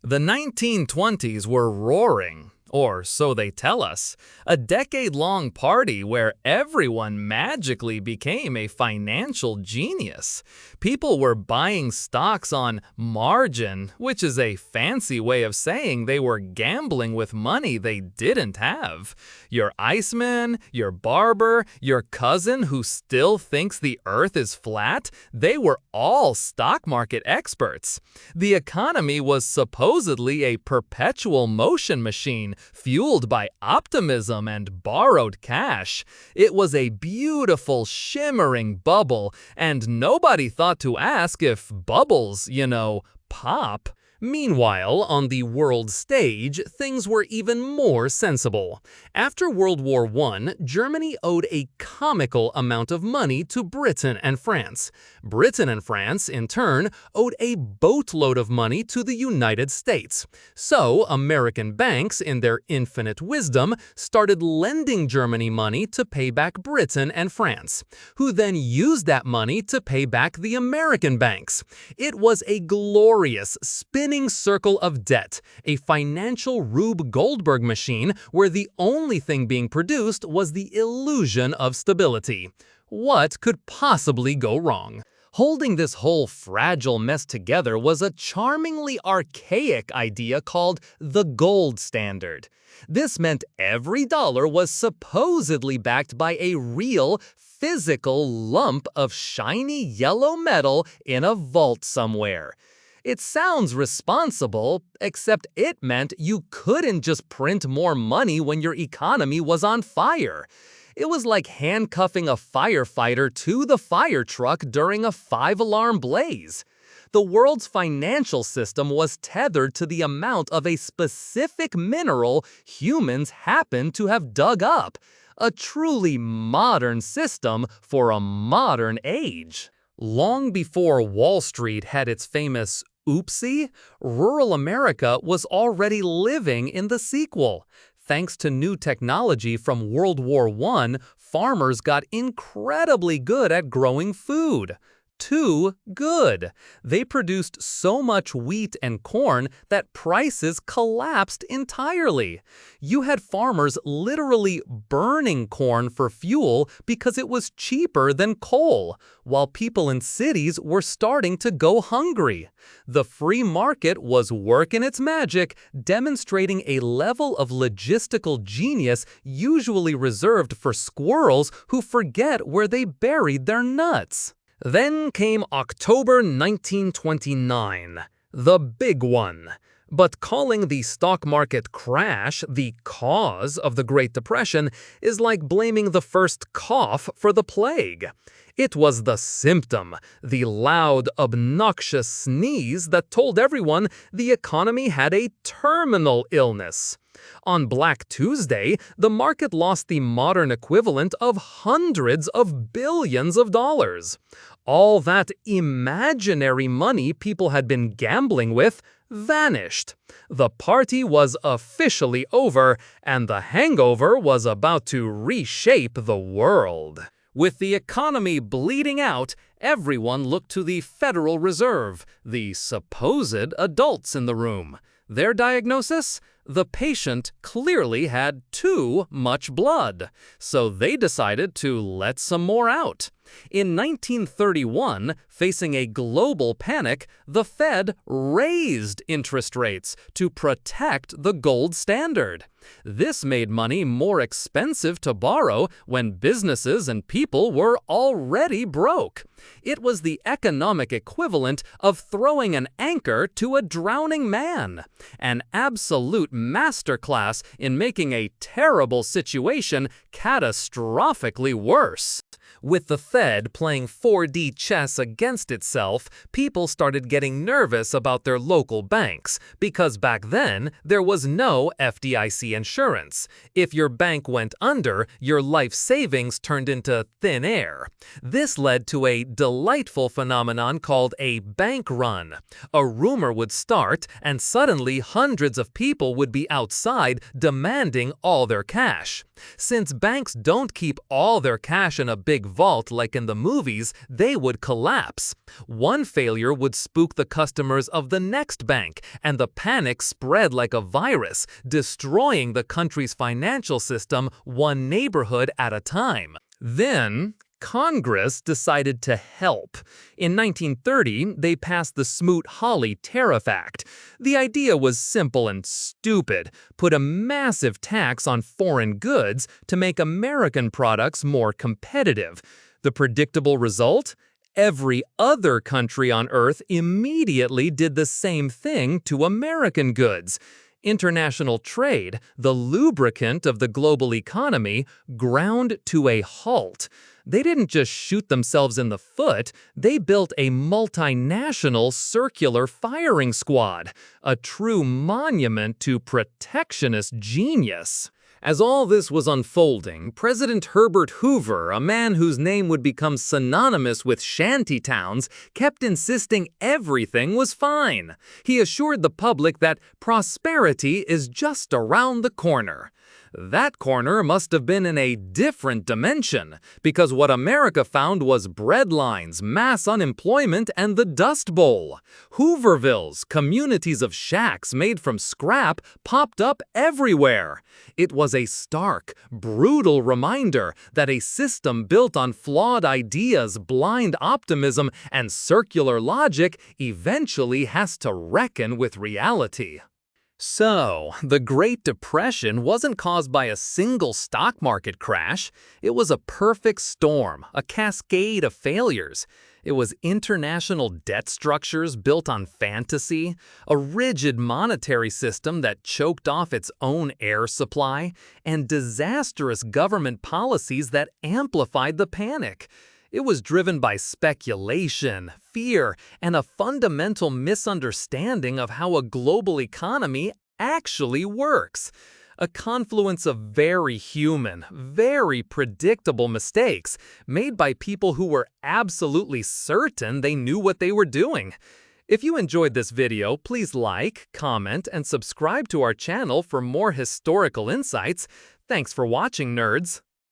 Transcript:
The 1920s were roaring, or so they tell us, a decade-long party where everyone magically became a financial genius. People were buying stocks on margin, which is a fancy way of saying they were gambling with money they didn't have. Your iceman, your barber, your cousin who still thinks the earth is flat, they were all stock market experts. The economy was supposedly a perpetual motion machine fueled by optimism and borrowed cash. It was a beautiful, shimmering bubble, and nobody thought to ask if bubbles, pop. Meanwhile, on the world stage, things were even more sensible. After World War I, Germany owed a comical amount of money to Britain and France. Britain and France, in turn, owed a boatload of money to the United States. So, American banks, in their infinite wisdom, started lending Germany money to pay back Britain and France, who then used that money to pay back the American banks. It was a glorious, spinning circle of debt, a financial Rube Goldberg machine where the only thing being produced was the illusion of stability. What could possibly go wrong? Holding this whole fragile mess together was a charmingly archaic idea called the gold standard. This meant every dollar was supposedly backed by a real, physical lump of shiny yellow metal in a vault somewhere. It sounds responsible, except it meant you couldn't just print more money when your economy was on fire. It was like handcuffing a firefighter to the fire truck during a 5-alarm blaze. The world's financial system was tethered to the amount of a specific mineral humans happened to have dug up. A truly modern system for a modern age. Long before Wall Street had its famous oopsie, rural America was already living in the sequel. Thanks to new technology from World War I, farmers got incredibly good at growing food. Too good. They produced so much wheat and corn that prices collapsed entirely. You had farmers literally burning corn for fuel because it was cheaper than coal, while people in cities were starting to go hungry. The free market was working its magic, demonstrating a level of logistical genius usually reserved for squirrels who forget where they buried their nuts. Then came October 1929, the big one. But calling the stock market crash the cause of the Great Depression is like blaming the first cough for the plague. It was the symptom, the loud, obnoxious sneeze that told everyone the economy had a terminal illness. On Black Tuesday, the market lost the modern equivalent of hundreds of billions of dollars. All that imaginary money people had been gambling with vanished. The party was officially over, and the hangover was about to reshape the world. With the economy bleeding out, everyone looked to the Federal Reserve, the supposed adults in the room. Their diagnosis? The patient clearly had too much blood, so they decided to let some more out. In 1931, facing a global panic, the Fed raised interest rates to protect the gold standard. This made money more expensive to borrow when businesses and people were already broke. It was the economic equivalent of throwing an anchor to a drowning man. An absolute masterclass in making a terrible situation catastrophically worse. With the Fed playing 4D chess against itself, people started getting nervous about their local banks, because back then, there was no FDIC insurance. If your bank went under, your life savings turned into thin air. This led to a delightful phenomenon called a bank run. A rumor would start, and suddenly hundreds of people would would be outside demanding all their cash. Since banks don't keep all their cash in a big vault like in the movies, they would collapse. One failure would spook the customers of the next bank, and the panic spread like a virus, destroying the country's financial system one neighborhood at a time. Then, Congress decided to help. In 1930, they passed the Smoot-Hawley Tariff Act. The idea was simple and stupid: put a massive tax on foreign goods to make American products more competitive. The predictable result? Every other country on Earth immediately did the same thing to American goods. International trade, the lubricant of the global economy, ground to a halt. They didn't just shoot themselves in the foot, they built a multinational circular firing squad, a true monument to protectionist genius. As all this was unfolding, President Herbert Hoover, a man whose name would become synonymous with shanty towns, kept insisting everything was fine. He assured the public that prosperity is just around the corner. That corner must have been in a different dimension, because what America found was breadlines, mass unemployment, and the Dust Bowl. Hoovervilles, communities of shacks made from scrap, popped up everywhere. It was a stark, brutal reminder that a system built on flawed ideas, blind optimism, and circular logic eventually has to reckon with reality. So, the Great Depression wasn't caused by a single stock market crash. It was a perfect storm, a cascade of failures. It was international debt structures built on fantasy, a rigid monetary system that choked off its own air supply, and disastrous government policies that amplified the panic. It was driven by speculation, fear, and a fundamental misunderstanding of how a global economy actually works. A confluence of very human, very predictable mistakes made by people who were absolutely certain they knew what they were doing. If you enjoyed this video, please like, comment, and subscribe to our channel for more historical insights. Thanks for watching, nerds!